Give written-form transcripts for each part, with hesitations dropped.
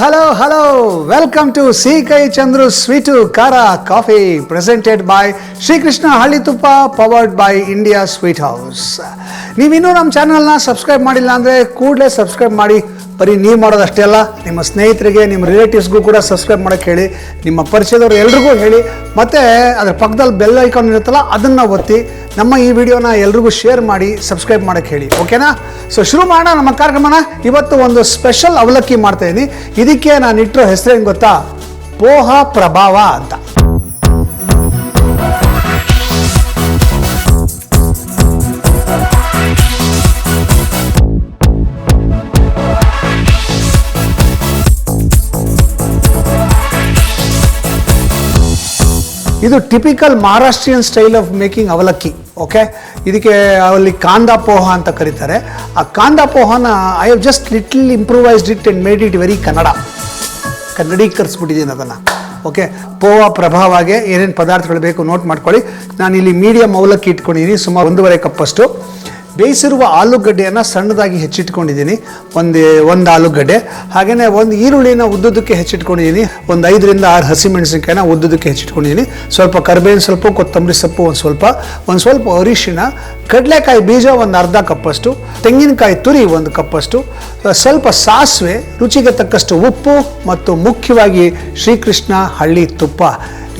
Hello. Welcome to C.K. Chandru Sweetu Kara Coffee, presented by Shri Krishna Halli Tuppa, powered by India Sweet House. ನೀವಿನ್ನೂ ನಮ್ಮ ಚಾನಲ್ನ subscribe ಮಾಡಿಲ್ಲ ಅಂದರೆ ಕೂಡಲೇ subscribe ಮಾಡಿ. ಬರೀ ನೀವು ಮಾಡೋದಷ್ಟೇ ಅಲ್ಲ, ನಿಮ್ಮ ಸ್ನೇಹಿತರಿಗೆ, ನಿಮ್ಮ ರಿಲೇಟಿವ್ಸ್ಗೂ ಕೂಡ ಸಬ್ಸ್ಕ್ರೈಬ್ ಮಾಡೋಕ್ಕೆ ಹೇಳಿ, ನಿಮ್ಮ ಪರಿಚಯದವರು ಎಲ್ರಿಗೂ ಹೇಳಿ, ಮತ್ತು ಅದರ ಪಕ್ಕದಲ್ಲಿ ಬೆಲ್ ಐಕಾನ್ ಇರುತ್ತಲ್ಲ ಅದನ್ನು ಒತ್ತಿ ನಮ್ಮ ಈ ವಿಡಿಯೋನ ಎಲ್ರಿಗೂ ಶೇರ್ ಮಾಡಿ, ಸಬ್ಸ್ಕ್ರೈಬ್ ಮಾಡೋಕ್ಕೆ ಹೇಳಿ. ಓಕೆನಾ? ಸೊ ಶುರು ಮಾಡೋಣ ನಮ್ಮ ಕಾರ್ಯಕ್ರಮನ. ಇವತ್ತು ಒಂದು ಸ್ಪೆಷಲ್ ಅವಲಕ್ಕಿ ಮಾಡ್ತಾಯಿದ್ದೀನಿ. ಇದಕ್ಕೆ ನಾನು ಇಟ್ಟಿರೋ ಹೆಸರೇನು ಗೊತ್ತಾ? ಪೋಹ ಪ್ರಭಾವ ಅಂತ. ಇದು typical Maharashtrian style of making avalakki. Okay, ಇದಕ್ಕೆ ಅಲ್ಲಿ ಕಾಂದಾ ಪೋಹ ಅಂತ ಕರೀತಾರೆ. ಆ ಕಾಂದಾ ಪೋಹನ I have just little improvised it and made it very ಕನ್ನಡೀಕರಿಸ್ಬಿಟ್ಟಿದ್ದೀನಿ ಅದನ್ನು. ಓಕೆ, ಪೋಹ ಪ್ರಭಾವಾಗೆ ಏನೇನು ಪದಾರ್ಥಗಳು ಬೇಕು ನೋಟ್ ಮಾಡ್ಕೊಳ್ಳಿ. ನಾನಿಲ್ಲಿ ಮೀಡಿಯಮ್ ಅವಲಕ್ಕಿ ಇಟ್ಕೊಂಡಿದ್ದೀನಿ, ಸುಮಾರು 1.5 ಕಪ್ಪಷ್ಟು. ಬೇಯಿಸಿರುವ ಆಲೂಗಡ್ಡೆಯನ್ನು ಸಣ್ಣದಾಗಿ ಹೆಚ್ಚಿಟ್ಕೊಂಡಿದ್ದೀನಿ, ಒಂದು ಆಲೂಗಡ್ಡೆ. ಹಾಗೆಯೇ ಒಂದು ಈರುಳ್ಳಿನ ಉದ್ದುದಕ್ಕೆ ಹೆಚ್ಚಿಟ್ಕೊಂಡಿದ್ದೀನಿ. ಒಂದು 5 ರಿಂದ 6 ಹಸಿಮೆಣಸಿನಕಾಯಿನ ಉದ್ದುದಕ್ಕೆ ಹೆಚ್ಚಿಟ್ಕೊಂಡಿದ್ದೀನಿ. ಸ್ವಲ್ಪ ಕರಿಬೇವಿನ ಸೊಪ್ಪು, ಕೊತ್ತಂಬರಿ ಸೊಪ್ಪು ಒಂದು ಸ್ವಲ್ಪ ಅರಿಶಿಣ, ಕಡಲೆಕಾಯಿ ಬೀಜ ಒಂದು ಅರ್ಧ ಕಪ್ಪಷ್ಟು, ತೆಂಗಿನಕಾಯಿ ತುರಿ 1 ಕಪ್ಪಷ್ಟು, ಸ್ವಲ್ಪ ಸಾಸಿವೆ, ರುಚಿಗೆ ತಕ್ಕಷ್ಟು ಉಪ್ಪು ಮತ್ತು ಮುಖ್ಯವಾಗಿ ಶ್ರೀಕೃಷ್ಣ ಹಳ್ಳಿ ತುಪ್ಪ.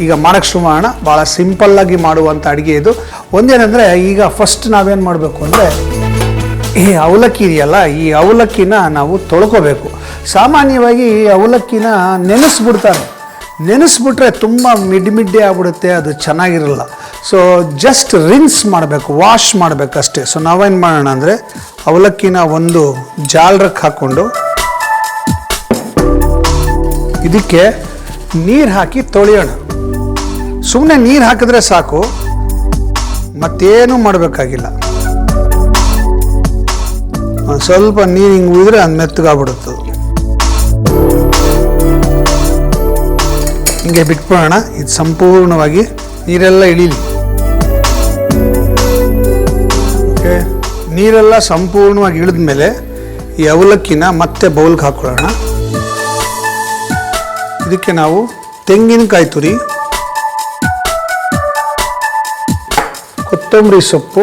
ಈಗ ಮಾಡೋಕ್ಕೆ ಶುರು ಮಾಡೋಣ. ಭಾಳ ಸಿಂಪಲ್ಲಾಗಿ ಮಾಡುವಂಥ ಅಡುಗೆ ಇದು. ಒಂದೇನೆಂದರೆ, ಈಗ ಫಸ್ಟ್ ನಾವೇನು ಮಾಡಬೇಕು ಅಂದರೆ, ಈ ಅವಲಕ್ಕಿ ಇದೆಯಲ್ಲ, ಈ ಅವಲಕ್ಕಿನ ನಾವು ತೊಳ್ಕೋಬೇಕು. ಸಾಮಾನ್ಯವಾಗಿ ಈ ಅವಲಕ್ಕಿನ ನೆನೆಸ್ಬಿಟ್ರೆ ತುಂಬ ಮಿಡ್ಡೆ ಆಗ್ಬಿಡುತ್ತೆ, ಅದು ಚೆನ್ನಾಗಿರಲ್ಲ. ಸೊ ಜಸ್ಟ್ ರಿನ್ಸ್ ಮಾಡಬೇಕು, ವಾಶ್ ಮಾಡಬೇಕಷ್ಟೇ. ಸೊ ನಾವೇನು ಮಾಡೋಣ ಅಂದರೆ, ಅವಲಕ್ಕಿನ ಒಂದು ಜಾಲರಕ್ಕೆ ಹಾಕ್ಕೊಂಡು ಇದಕ್ಕೆ ನೀರು ಹಾಕಿ ತೊಳೆಯೋಣ. ಸುಮ್ಮನೆ ನೀರು ಹಾಕಿದ್ರೆ ಸಾಕು, ಮತ್ತೇನೂ ಮಾಡಬೇಕಾಗಿಲ್ಲ. ಸ್ವಲ್ಪ ನೀರು ಹಿಂಗೆ ಉಳಿದ್ರೆ ಅದು ಮೆತ್ತಗಾಗ್ಬಿಡುತ್ತದೆ. ಹಿಂಗೆ ಬಿಟ್ಬಿಡೋಣ. ಇದು ಸಂಪೂರ್ಣವಾಗಿ ನೀರೆಲ್ಲ ಇಳೀಲಿ. ಓಕೆ, ನೀರೆಲ್ಲ ಸಂಪೂರ್ಣವಾಗಿ ಇಳಿದ ಮೇಲೆ ಈ ಅವಲಕ್ಕಿನ ಮತ್ತೆ ಬೌಲ್ಗೆ ಹಾಕೊಳ್ಳೋಣ. ಇದಕ್ಕೆ ನಾವು ತೆಂಗಿನಕಾಯಿ ತುರಿ, ಕೊತ್ತಂಬರಿ ಸೊಪ್ಪು,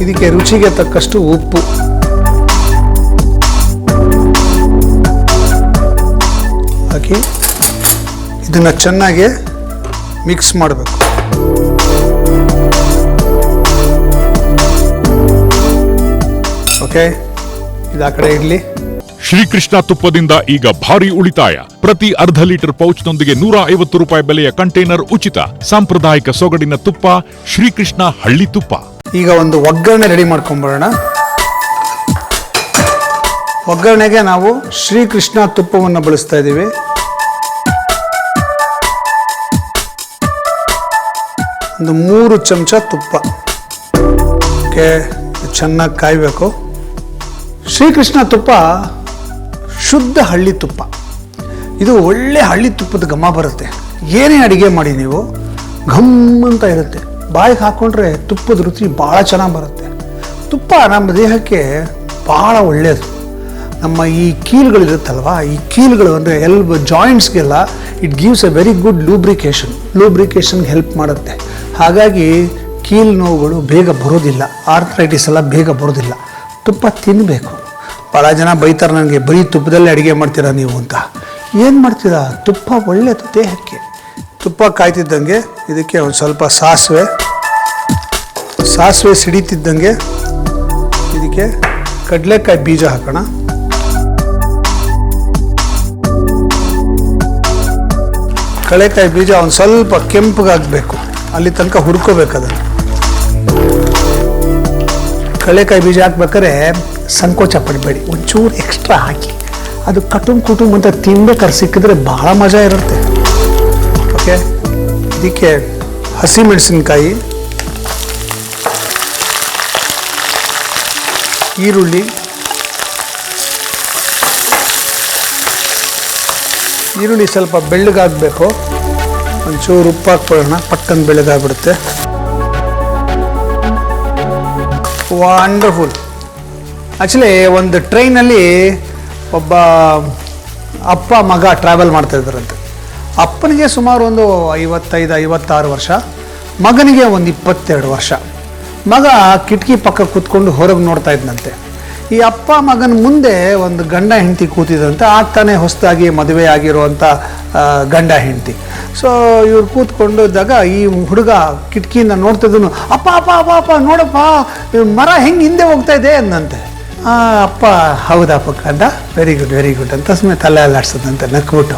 ಇದಕ್ಕೆ ರುಚಿಗೆ ತಕ್ಕಷ್ಟು ಉಪ್ಪು ಹಾಕಿ ಇದನ್ನು ಚೆನ್ನಾಗಿ ಮಿಕ್ಸ್ ಮಾಡಬೇಕು. ಓಕೆ, ಇದು ಆ ಕಡೆ ಇರಲಿ. ಶ್ರೀಕೃಷ್ಣ ತುಪ್ಪದಿಂದ ಈಗ ಭಾರಿ ಉಳಿತಾಯ. ಪ್ರತಿ ಅರ್ಧ ಲೀಟರ್ ಪೌಚ್ನೊಂದಿಗೆ 150 ರೂಪಾಯಿ ಬೆಲೆಯ ಕಂಟೈನರ್ ಉಚಿತ. ಸಾಂಪ್ರದಾಯಿಕ ಸೊಗಡಿನ ತುಪ್ಪ, ಶ್ರೀಕೃಷ್ಣ ಹಳ್ಳಿ ತುಪ್ಪ. ಈಗ ಒಂದು ಒಗ್ಗರಣೆ ರೆಡಿ ಮಾಡ್ಕೊಂಡ್ಬರೋಣ. ಒಗ್ಗರಣೆಗೆ ನಾವು ಶ್ರೀಕೃಷ್ಣ ತುಪ್ಪವನ್ನು ಬಳಸ್ತಾ ಇದ್ದೀವಿ. ಒಂದು 3 ಚಮಚ ತುಪ್ಪ. ಓಕೆ, ಚೆನ್ನಾಗಿ ಕಾಯಬೇಕು. ಶ್ರೀಕೃಷ್ಣ ತುಪ್ಪ ಶುದ್ಧ ಹಳ್ಳಿ ತುಪ್ಪ. ಇದು ಒಳ್ಳೆ ಹಳ್ಳಿ ತುಪ್ಪದ ಘಮ ಬರುತ್ತೆ. ಏನೇ ಅಡುಗೆ ಮಾಡಿ ನೀವು, ಘಮ್ ಅಂತ ಇರುತ್ತೆ. ಬಾಯಿಗೆ ಹಾಕ್ಕೊಂಡ್ರೆ ತುಪ್ಪದ ರುಚಿ ಭಾಳ ಚೆನ್ನಾಗಿ ಬರುತ್ತೆ. ತುಪ್ಪ ನಮ್ಮ ದೇಹಕ್ಕೆ ಭಾಳ ಒಳ್ಳೆಯದು. ನಮ್ಮ ಈ ಕೀಲುಗಳಿರುತ್ತಲ್ವ, ಈ ಕೀಲುಗಳು ಅಂದರೆ ಜಾಯಿಂಟ್ಸ್ಗೆಲ್ಲ it gives a very good ಲೂಬ್ರಿಕೇಷನ್ಗೆ ಹೆಲ್ಪ್ ಮಾಡುತ್ತೆ. ಹಾಗಾಗಿ ಕೀಲು ನೋವುಗಳು ಬೇಗ ಬರೋದಿಲ್ಲ, ಆರ್ಥರೈಟಿಸ್ ಎಲ್ಲ ಬೇಗ ಬರೋದಿಲ್ಲ. ತುಪ್ಪ ತಿನ್ನಬೇಕು. ಭಾಳ ಜನ ಬೈತಾರೆ ನನಗೆ, ಬರೀ ತುಪ್ಪದಲ್ಲೇ ಅಡುಗೆ ಮಾಡ್ತೀರಾ ನೀವು ಅಂತ. ಏನು ಮಾಡ್ತೀರಾ? ತುಪ್ಪ ಒಳ್ಳೆಯದು ದೇಹಕ್ಕೆ. ತುಪ್ಪ ಕಾಯ್ತಿದ್ದಂಗೆ ಇದಕ್ಕೆ ಒಂದು ಸ್ವಲ್ಪ ಸಾಸಿವೆ ಸಿಡಿತಿದ್ದಂಗೆ ಇದಕ್ಕೆ ಕಡಲೆಕಾಯಿ ಬೀಜ ಹಾಕೋಣ. ಕಡಲೆಕಾಯಿ ಬೀಜ ಒಂದು ಸ್ವಲ್ಪ ಕೆಂಪಗಾಗಬೇಕು, ಅಲ್ಲಿ ತನಕ ಹುರ್ಕೋಬೇಕು ಅದನ್ನು. ಕಡಲೆಕಾಯಿ ಬೀಜ ಹಾಕ್ಬೇಕಾದ್ರೆ ಸಂಕೋಚ ಪಡಬೇಡಿ, ಒಂಚೂರು ಎಕ್ಸ್ಟ್ರಾ ಹಾಕಿ. ಅದು ಕುಟುಂಬ ಅಂತ ತಿನ್ಬೇಕಾದ್ರೆ ಸಿಕ್ಕಿದ್ರೆ ಭಾಳ ಮಜಾ ಇರುತ್ತೆ. ಓಕೆ, ಇದಕ್ಕೆ ಹಸಿಮೆಣಸಿನ್ಕಾಯಿ, ಈರುಳ್ಳಿ, ಈರುಳ್ಳಿ ಸ್ವಲ್ಪ ಬೆಳ್ಳಗಾಗಬೇಕು. ಒಂಚೂರು ಉಪ್ಪು ಹಾಕ್ಕೊಳ್ಳೋಣ, ಪಟ್ಟಂತ ಬೆಳ್ಳಗಾಗ್ಬಿಡುತ್ತೆ. ವಂಡರ್ಫುಲ್. ಆ್ಯಕ್ಚುಲಿ ಒಂದು ಟ್ರೈನಲ್ಲಿ ಒಬ್ಬ ಅಪ್ಪ ಮಗ ಟ್ರಾವೆಲ್ ಮಾಡ್ತಾ ಇದ್ದಾರಂತೆ. ಅಪ್ಪನಿಗೆ ಸುಮಾರು ಒಂದು 55-56 ವರ್ಷ, ಮಗನಿಗೆ ಒಂದು 22 ವರ್ಷ. ಮಗ ಕಿಟಕಿ ಪಕ್ಕ ಕೂತ್ಕೊಂಡು ಹೊರಗೆ ನೋಡ್ತಾ ಇದ್ದಂತೆ. ಈ ಅಪ್ಪ ಮಗನ ಮುಂದೆ ಒಂದು ಗಂಡ ಹೆಂಡತಿ ಕೂತಿದ್ದಂತೆ, ಆಗ್ತಾನೆ ಹೊಸದಾಗಿ ಮದುವೆ ಆಗಿರುವಂಥ ಗಂಡ ಹೆಂಡತಿ. ಸೊ ಇವ್ರು ಕೂತ್ಕೊಂಡು ಇದ್ದಾಗ ಈ ಹುಡುಗ ಕಿಟಕಿಯಿಂದ ನೋಡ್ತಿದ್ದನು, ಅಪ್ಪ ಅಪ್ಪ ಅಪ್ಪ ಅಪ್ಪ ನೋಡಪ್ಪ ಮರ ಹೆಂಗೆ ಹಿಂದೆ ಹೋಗ್ತಾ ಇದೆ ಅಂದಂತೆ. ಅಪ್ಪ ಹೌದಪ್ಪ ಕಂದ, ವೆರಿ ಗುಡ್ ಅಂತ ಸುಮ್ಮನೆ ತಲೆ ಅಲ್ಲಾಡ್ಸದಂತೆ ನಕ್ಬಿಟ್ಟು.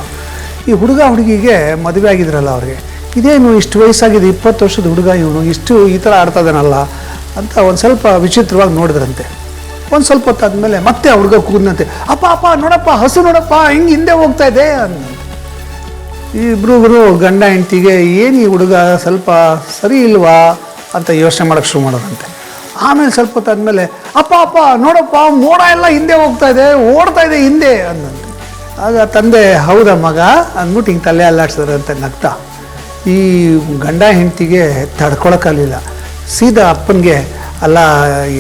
ಈ ಹುಡುಗ ಹುಡುಗಿಗೆ ಮದುವೆ ಆಗಿದ್ರಲ್ಲ ಅವ್ರಿಗೆ, ಇದೇನು ಇಷ್ಟು ವಯಸ್ಸಾಗಿದೆ, 20 ವರ್ಷದ ಹುಡುಗ ಇವನು ಇಷ್ಟು ಈ ಥರ ಆಡ್ತಾ ಇದ್ದಾನಲ್ಲ ಅಂತ ಒಂದು ಸ್ವಲ್ಪ ವಿಚಿತ್ರವಾಗಿ ನೋಡಿದ್ರಂತೆ. ಒಂದು ಸ್ವಲ್ಪ ಹೊತ್ತಾದ್ಮೇಲೆ ಮತ್ತೆ ಆ ಹುಡುಗ ಕೂದನಂತೆ, ಅಪ್ಪ ಅಪ್ಪ ನೋಡಪ್ಪ ಹಸು ನೋಡಪ್ಪ ಹೆಂಗೆ ಹಿಂದೆ ಹೋಗ್ತಾ ಇದೆ ಅಂದಂತೆ. ಇಬ್ರು ಗಂಡ ಹೆಂಡತಿಗೆ ಏನು ಈ ಹುಡುಗ ಸ್ವಲ್ಪ ಸರಿ ಇಲ್ವಾ ಅಂತ ಯೋಚನೆ ಮಾಡೋಕ್ಕೆ ಶುರು ಮಾಡೋದಂತೆ. ಆಮೇಲೆ ಸ್ವಲ್ಪ ಹೊತ್ತಾದ್ಮೇಲೆ ಅಪ್ಪ ಅಪ್ಪ ನೋಡಪ್ಪ ಮೋಡ ಎಲ್ಲ ಹಿಂದೆ ಹೋಗ್ತಾ ಇದೆ, ಓಡ್ತಾ ಇದೆ ಹಿಂದೆ ಅಂದಂತೆ. ಆಗ ತಂದೆ ಹೌದಾ ಮಗ ಅಂದ್ಬಿಟ್ಟು ಹಿಂಗೆ ತಲೆ ಅಲ್ಲಾಡ್ಸಿದ್ರಂತೆ ನಗ್ತಾ. ಈ ಗಂಡ ಹೆಂಡತಿಗೆ ತಡ್ಕೊಳಕ್ಕಾಗಲಿಲ್ಲ. ಸೀದಾ ಅಪ್ಪನಿಗೆ, ಅಲ್ಲ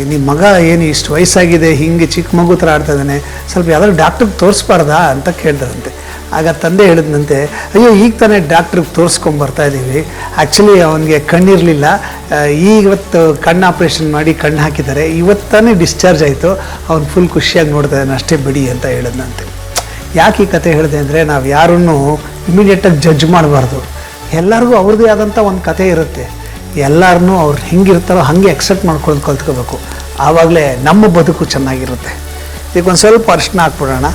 ನಿಮ್ಮ ಮಗ ಏನು ಇಷ್ಟು ವಯಸ್ಸಾಗಿದೆ ಹಿಂಗೆ ಚಿಕ್ಕ ಮಗು ಥರ ಆಡ್ತಾ ಇದ್ದಾನೆ, ಸ್ವಲ್ಪ ಯಾವ್ದಾದ್ರು ಡಾಕ್ಟ್ರಿಗೆ ತೋರಿಸ್ಬಾರ್ದಾ ಅಂತ ಕೇಳ್ದಂತೆ. ಆಗ ತಂದೆ ಹೇಳಿದಂತೆ, ಅಯ್ಯೋ ಈಗ ತಾನೇ ಡಾಕ್ಟ್ರಿಗೆ ತೋರಿಸ್ಕೊಂಬರ್ತಾ ಇದ್ದೀವಿ, ಆ್ಯಕ್ಚುಲಿ ಅವನಿಗೆ ಕಣ್ಣಿರಲಿಲ್ಲ, ಇವತ್ತು ಕಣ್ಣು ಆಪ್ರೇಷನ್ ಮಾಡಿ ಕಣ್ಣು ಹಾಕಿದ್ದಾರೆ, ಇವತ್ತು ತಾನೇ ಡಿಸ್ಚಾರ್ಜ್ ಆಯಿತು, ಅವ್ನು ಫುಲ್ ಖುಷಿಯಾಗಿ ನೋಡ್ತಾ ಇದ್ದಾನೆ ಅಷ್ಟೇ ಬಿಡಿ ಅಂತ ಹೇಳಿದಂತೆ. ಯಾಕೆ ಈ ಕತೆ ಹೇಳಿದೆ ಅಂದರೆ, ನಾವು ಯಾರನ್ನು ಇಮಿಡಿಯೇಟಾಗಿ ಜಡ್ಜ್ ಮಾಡಬಾರ್ದು. ಎಲ್ಲರಿಗೂ ಅವ್ರದ್ದೇ ಆದಂಥ ಒಂದು ಕತೆ ಇರುತ್ತೆ. ಎಲ್ಲರನ್ನೂ ಅವ್ರು ಹೆಂಗಿರ್ತಾರೋ ಹಾಗೆ ಎಕ್ಸೆಪ್ಟ್ ಮಾಡ್ಕೊಂಡು ಕಲ್ತ್ಕೋಬೇಕು. ಆವಾಗಲೇ ನಮ್ಮ ಬದುಕು ಚೆನ್ನಾಗಿರುತ್ತೆ. ಈಗ ಒಂದು ಸ್ವಲ್ಪ ಅರಿಶಿನ ಹಾಕ್ಬಿಡೋಣ.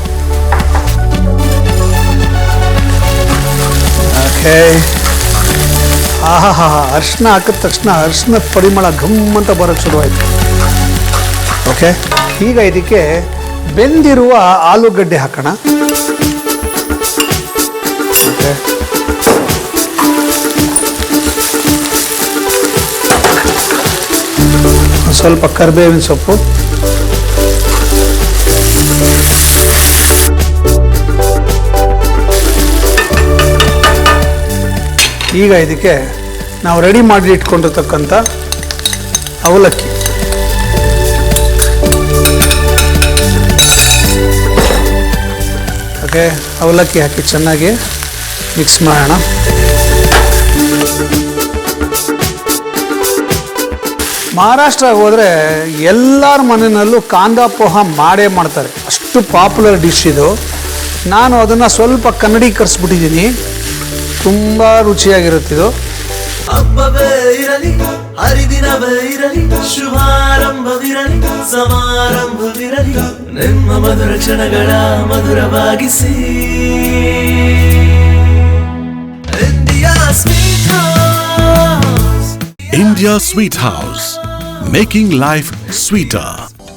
ಓಕೆ, ಆಹಾ ಅರಿಶಿನ ಹಾಕಿದ ತಕ್ಷಣ ಅರಿಶಿನದ ಪರಿಮಳ ಘಮ್ ಅಂತ ಬರೋಕ್ಕೆ ಶುರುವಾಯಿತು. ಓಕೆ, ಈಗ ಇದಕ್ಕೆ ಬೆಂದಿರುವ ಆಲೂಗಡ್ಡೆ ಹಾಕೋಣ. ಓಕೆ, ಸ್ವಲ್ಪ ಕರಿಬೇವಿನ ಸೊಪ್ಪು, ಈಗ ಇದಕ್ಕೆ ನಾವು ರೆಡಿ ಮಾಡಿ ಇಟ್ಕೊಂಡಿರ್ತಕ್ಕಂಥ ಅವಲಕ್ಕಿ, ಓಕೆ, ಅವಲಕ್ಕಿ ಹಾಕಿ ಚೆನ್ನಾಗಿ ಮಿಕ್ಸ್ ಮಾಡೋಣ. ಮಹಾರಾಷ್ಟ್ರಕ್ಕೆ ಹೋದರೆ ಎಲ್ಲರ ಮನೆಯಲ್ಲೂ ಕಾಂದಾ ಪೋಹ ಮಾಡೇ ಮಾಡ್ತಾರೆ, ಅಷ್ಟು ಪಾಪ್ಯುಲರ್ ಡಿಶ್ ಇದು. ನಾನು ಅದನ್ನು ಸ್ವಲ್ಪ ಕನ್ನಡೀಕರಿಸ್ಬಿಟ್ಟಿದ್ದೀನಿ, ತುಂಬ ರುಚಿಯಾಗಿರುತ್ತಿದ್ದು. ಹಬ್ಬವೇ ಇರಲಿ, ಹರಿದಿನವೇ ಇರಲಿ, ಶುಭಾರಂಭವಿರಲಿ, ಸಮಾರಂಭವಿರಲಿ, ನಿಮ್ಮ ಮಧುರ ಕ್ಷಣಗಳ ಮಧುರವಾಗಿಸಿ. India sweet house, India Sweet House, making life sweeter.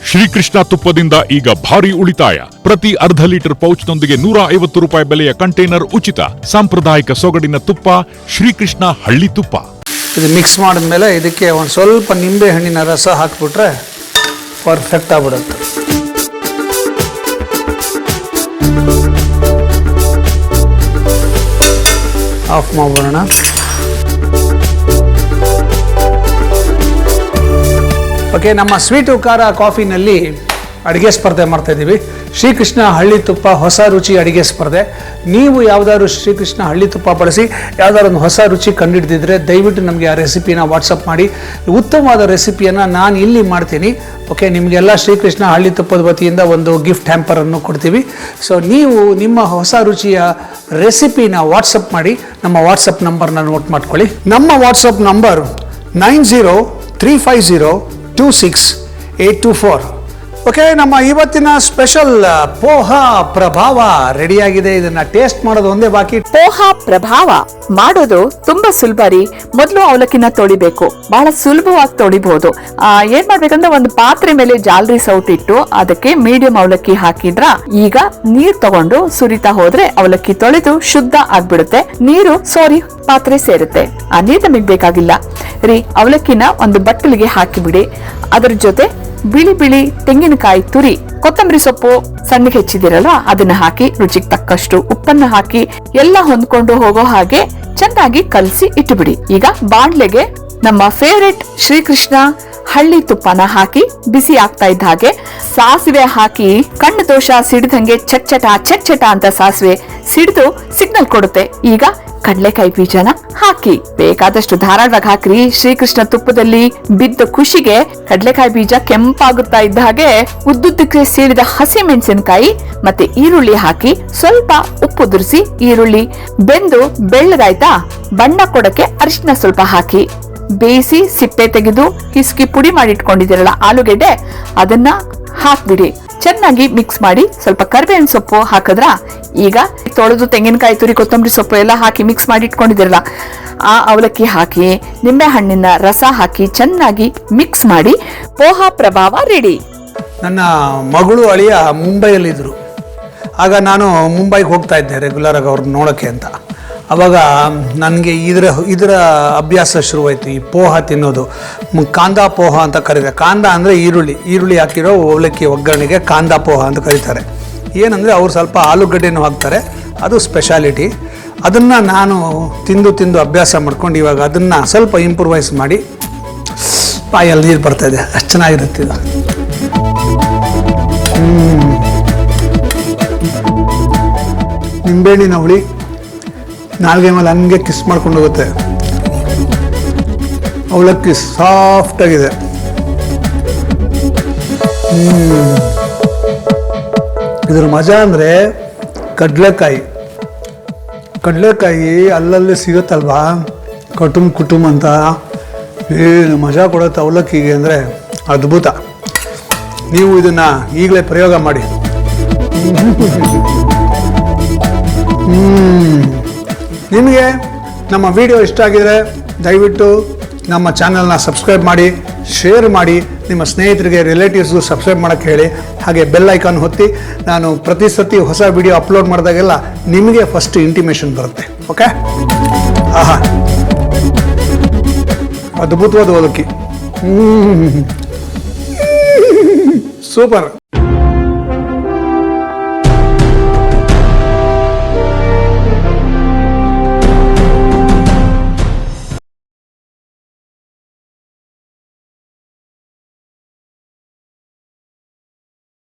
Shrikrishna ತುಪ್ಪದಿಂದ ಈಗ ಭಾರಿ ಉಳಿತಾಯ. ಪ್ರತಿ ಅರ್ಧ ಲೀಟರ್ ಪೌಚ್ನೊಂದಿಗೆ 150 ರೂಪಾಯಿ ಬೆಲೆಯ ಕಂಟೈನರ್ ಉಚಿತ. ಸಾಂಪ್ರದಾಯಿಕ ಸೊಗಡಿನ ತುಪ್ಪ ಶ್ರೀಕೃಷ್ಣ ಹಳ್ಳಿ ತುಪ್ಪ. ಇದು ಮಿಕ್ಸ್ ಮಾಡಿದ್ಮೇಲೆ ಇದಕ್ಕೆ ಒಂದು ಸ್ವಲ್ಪ ನಿಂಬೆ ಹಣ್ಣಿನ ರಸ ಹಾಕಿಬಿಟ್ರೆ ಪರ್ಫೆಕ್ಟ್ ಆಗ್ಬಿಡುತ್ತೆ. ಆಫ್ ಮಾಡೋಣ. ಓಕೆ, ನಮ್ಮ ಸ್ವೀಟು ಖಾರ ಕಾಫಿನಲ್ಲಿ ಅಡುಗೆ ಸ್ಪರ್ಧೆ ಮಾಡ್ತಾಯಿದ್ದೀವಿ. ಶ್ರೀಕೃಷ್ಣ ಹಳ್ಳಿ ತುಪ್ಪ ಹೊಸ ರುಚಿ ಅಡುಗೆ ಸ್ಪರ್ಧೆ. ನೀವು ಯಾವುದಾದ್ರು ಶ್ರೀಕೃಷ್ಣ ಹಳ್ಳಿ ತುಪ್ಪ ಬಳಸಿ ಯಾವುದಾದ್ರು ಒಂದು ಹೊಸ ರುಚಿ ಕಂಡುಹಿಡಿದಿದ್ರೆ ದಯವಿಟ್ಟು ನಮಗೆ ಆ ರೆಸಿಪಿನ ವಾಟ್ಸಪ್ ಮಾಡಿ. ಉತ್ತಮವಾದ ರೆಸಿಪಿಯನ್ನು ನಾನು ಇಲ್ಲಿ ಮಾಡ್ತೀನಿ. ಓಕೆ, ನಿಮಗೆಲ್ಲ ಶ್ರೀಕೃಷ್ಣ ಹಳ್ಳಿ ತುಪ್ಪದ ವತಿಯಿಂದ ಒಂದು ಗಿಫ್ಟ್ ಹ್ಯಾಂಪರನ್ನು ಕೊಡ್ತೀವಿ. ಸೊ ನೀವು ನಿಮ್ಮ ಹೊಸ ರುಚಿಯ ರೆಸಿಪಿನ ವಾಟ್ಸಪ್ ಮಾಡಿ. ನಮ್ಮ ವಾಟ್ಸಪ್ ನಂಬರ್ನ ನೋಟ್ ಮಾಡ್ಕೊಳ್ಳಿ. ನಮ್ಮ ವಾಟ್ಸಪ್ ನಂಬರ್ 9035026824. ಓಕೆ, ನಮ್ಮ ಇವತ್ತಿನ ಸ್ಪೆಷಲ್ ಪೋಹ ಪ್ರಭಾವ ರೆಡಿಯಾಗಿದೆ. ಇದನ್ನ ಟೇಸ್ಟ್ ಮಾಡೋದು ಒಂದೇ ಬಾಕಿ. ಪೋಹ ಪ್ರಭಾವ ಮಾಡೋದು ತುಂಬಾ ಸುಲಭ ರೀ. ಮೊದಲು ಅವಲಕ್ಕಿನ ತೊಳಿಬೇಕು, ಬಹಳ ಸುಲಭವಾಗಿ ತೊಳಿಬಹುದು. ಏನ್ ಮಾಡ್ಬೇಕಂದ್ರೆ ಒಂದು ಪಾತ್ರೆ ಮೇಲೆ ಜಾಲರಿ ಸೌಟಿಟ್ಟು ಅದಕ್ಕೆ ಮೀಡಿಯಂ ಅವಲಕ್ಕಿ ಹಾಕಿದ್ರ ಈಗ ನೀರ್ ತಗೊಂಡು ಸುರಿತಾ ಹೋದ್ರೆ ಅವಲಕ್ಕಿ ತೊಳೆದು ಶುದ್ಧ ಆಗ್ಬಿಡುತ್ತೆ. ನೀರು ಸೋರಿ ಪಾತ್ರೆ ಸೇರುತ್ತೆ. ಆ ನೀರ್ ನಮಗ್ ಬೇಕಾಗಿಲ್ಲ ರೀ. ಅವಲಕ್ಕಿನ ಒಂದು ಬಟ್ಟಲಿಗೆ ಹಾಕಿಬಿಡಿ. ಅದರ ಜೊತೆ ಬಿಳಿ ಬಿಳಿ ತೆಂಗಿನಕಾಯಿ ತುರಿ, ಕೊತ್ತಂಬರಿ ಸೊಪ್ಪು ಸಣ್ಣಗೆ ಹೆಚ್ಚಿದಿರಲ್ಲ ಅದನ್ನ ಹಾಕಿ, ರುಚಿಗೆ ತಕ್ಕಷ್ಟು ಉಪ್ಪನ್ನ ಹಾಕಿ ಎಲ್ಲ ಹೊಂದ್ಕೊಂಡು ಹೋಗೋ ಹಾಗೆ ಚೆನ್ನಾಗಿ ಕಲಸಿ ಇಟ್ಟುಬಿಡಿ. ಈಗ ಬಾಣ್ಲೆಗೆ ನಮ್ಮ ಫೇವರೆಟ್ ಶ್ರೀಕೃಷ್ಣ ಹಳ್ಳಿ ತುಪ್ಪನ ಹಾಕಿ ಬಿಸಿ ಆಗ್ತಾ ಇದ್ದ ಹಾಗೆ ಸಾಸಿವೆ ಹಾಕಿ ಕಣ್ಣು ದೋಷ ಸಿಡಿದಂಗೆ ಚಟ್ ಅಂತ ಸಾಸಿವೆ ಸಿಡಿದು ಸಿಗ್ನಲ್ ಕೊಡುತ್ತೆ. ಈಗ ಕಡಲೆಕಾಯಿ ಬೀಜನ ಹಾಕಿ ಬೇಕಾದಷ್ಟು ಧಾರಾಳವಾಗಿ ಹಾಕ್ರಿ. ಶ್ರೀಕೃಷ್ಣ ತುಪ್ಪದಲ್ಲಿ ಬಿದ್ದ ಖುಷಿಗೆ ಕಡಲೆಕಾಯಿ ಬೀಜ ಕೆಂಪಾಗುತ್ತಾ ಇದ್ದ ಹಾಗೆ ಉದ್ದುದ್ದಕ್ಕೆ ಸೀಳಿದ ಹಸಿ ಮೆಣಸಿನಕಾಯಿ ಮತ್ತೆ ಈರುಳ್ಳಿ ಹಾಕಿ ಸ್ವಲ್ಪ ಉಪ್ಪು ದುರಿಸಿ ಈರುಳ್ಳಿ ಬೆಂದು ಬೆಳ್ಳಗಾಯ್ತಾ ಬಣ್ಣ ಕೊಡಕ್ಕೆ ಅರಿಶಿನ ಸ್ವಲ್ಪ ಹಾಕಿ ಬೇಯಿಸಿ ಸಿಪ್ಪೆ ತೆಗೆದು ಹಿಸ್ಕಿ ಪುಡಿ ಮಾಡಿ ಇಟ್ಕೊಂಡಿದ್ದೀರಲ್ಲ ಆಲೂಗೆಡ್ಡೆ ಅದನ್ನ ಹಾಕ್ಬಿಡಿ. ಚೆನ್ನಾಗಿ ಮಿಕ್ಸ್ ಮಾಡಿ ಸ್ವಲ್ಪ ಕರಿಬೇವಿನ ಸೊಪ್ಪು ಹಾಕಿದ್ರ ಈಗ ತೊಳೆದು ತೆಂಗಿನಕಾಯಿ ತುರಿ ಕೊತ್ತಂಬರಿ ಸೊಪ್ಪು ಎಲ್ಲ ಹಾಕಿ ಮಿಕ್ಸ್ ಮಾಡಿ ಇಟ್ಕೊಂಡಿದ್ದೀರಲ್ಲ ಆ ಅವಲಕ್ಕಿ ಹಾಕಿ ನಿಂಬೆ ಹಣ್ಣಿನ ರಸ ಹಾಕಿ ಚೆನ್ನಾಗಿ ಮಿಕ್ಸ್ ಮಾಡಿ ಪೋಹಾ ಪ್ರಭಾವ ರೆಡಿ. ನನ್ನ ಮಗಳು ಅಳಿಯ ಮುಂಬೈಯಲ್ಲಿದ್ದರು. ಆಗ ನಾನು ಮುಂಬೈಗೆ ಹೋಗ್ತಾ ಇದ್ದೆ ರೆಗ್ಯುಲರ್ ಆಗಿ ಅವ್ರನ್ನ ನೋಡೋಕ್ಕೆ ಅಂತ. ಆವಾಗ ನನಗೆ ಇದರ ಅಭ್ಯಾಸ ಶುರುವಾಯಿತು, ಈ ಪೋಹ ತಿನ್ನೋದು. ಕಾಂದಾ ಪೋಹ ಅಂತ ಕರೀತಾರೆ. ಕಾಂದ ಅಂದರೆ ಈರುಳ್ಳಿ ಹಾಕಿರೋ ಅವಲಕ್ಕಿ ಒಗ್ಗರಣೆಗೆ ಕಾಂದಾ ಪೋಹ ಅಂತ ಕರೀತಾರೆ. ಏನಂದರೆ ಅವ್ರು ಸ್ವಲ್ಪ ಆಲೂಗಡ್ಡೆನೂ ಹಾಕ್ತಾರೆ, ಅದು ಸ್ಪೆಷಾಲಿಟಿ. ಅದನ್ನು ನಾನು ತಿಂದು ಅಭ್ಯಾಸ ಮಾಡ್ಕೊಂಡು ಇವಾಗ ಅದನ್ನು ಸ್ವಲ್ಪ ಇಂಪ್ರೂವೈಸ್ ಮಾಡಿ ಬಾಯಲ್ಲಿ ನೀರು ಬರ್ತಾಯಿದೆ. ಅಷ್ಟು ಚೆನ್ನಾಗಿರುತ್ತೆ ಇದು. ನಿಂಬೆಹಣ್ಣಿನ ಹುಳಿ ನಾಲ್ಗೆ ಮೇಲೆ ಹಂಗೆ ಕಿಸ್ ಮಾಡ್ಕೊಂಡು ಹೋಗುತ್ತೆ. ಅವಲಕ್ಕಿ ಸಾಫ್ಟಾಗಿದೆ. ಇದ್ರ ಮಜಾ ಅಂದರೆ ಕಡಲೆಕಾಯಿ ಅಲ್ಲಲ್ಲಿ ಸಿಗುತ್ತಲ್ವಾ, ಕುಟುಂಬ ಅಂತ ಏನು ಮಜಾ ಕೊಡುತ್ತೆ ಅವಲಕ್ಕಿಗೆ ಅಂದರೆ ಅದ್ಭುತ. ನೀವು ಇದನ್ನು ಈಗಲೇ ಪ್ರಯೋಗ ಮಾಡಿ. ನಿಮಗೆ ನಮ್ಮ ವಿಡಿಯೋ ಇಷ್ಟ ಆಗಿದರೆ ದಯವಿಟ್ಟು ನಮ್ಮ ಚಾನಲ್ನ ಸಬ್ಸ್ಕ್ರೈಬ್ ಮಾಡಿ, ಶೇರ್ ಮಾಡಿ, ನಿಮ್ಮ ಸ್ನೇಹಿತರಿಗೆ ರಿಲೇಟಿವ್ಸ್ಗೂ ಸಬ್ಸ್ಕ್ರೈಬ್ ಮಾಡೋಕ್ಕೆ ಹೇಳಿ. ಹಾಗೆ ಬೆಲ್ ಐಕಾನ್ ಒತ್ತಿ. ನಾನು ಪ್ರತಿ ಸತಿ ಹೊಸ ವಿಡಿಯೋ ಅಪ್ಲೋಡ್ ಮಾಡಿದಾಗೆಲ್ಲ ನಿಮಗೆ ಫಸ್ಟ್ ಇಂಟಿಮೇಷನ್ ಬರುತ್ತೆ. ಓಕೆ? ಆಹಾ, ಅದ್ಭುತವಾದ ಅವಲಕ್ಕಿ. ಸೂಪರ್.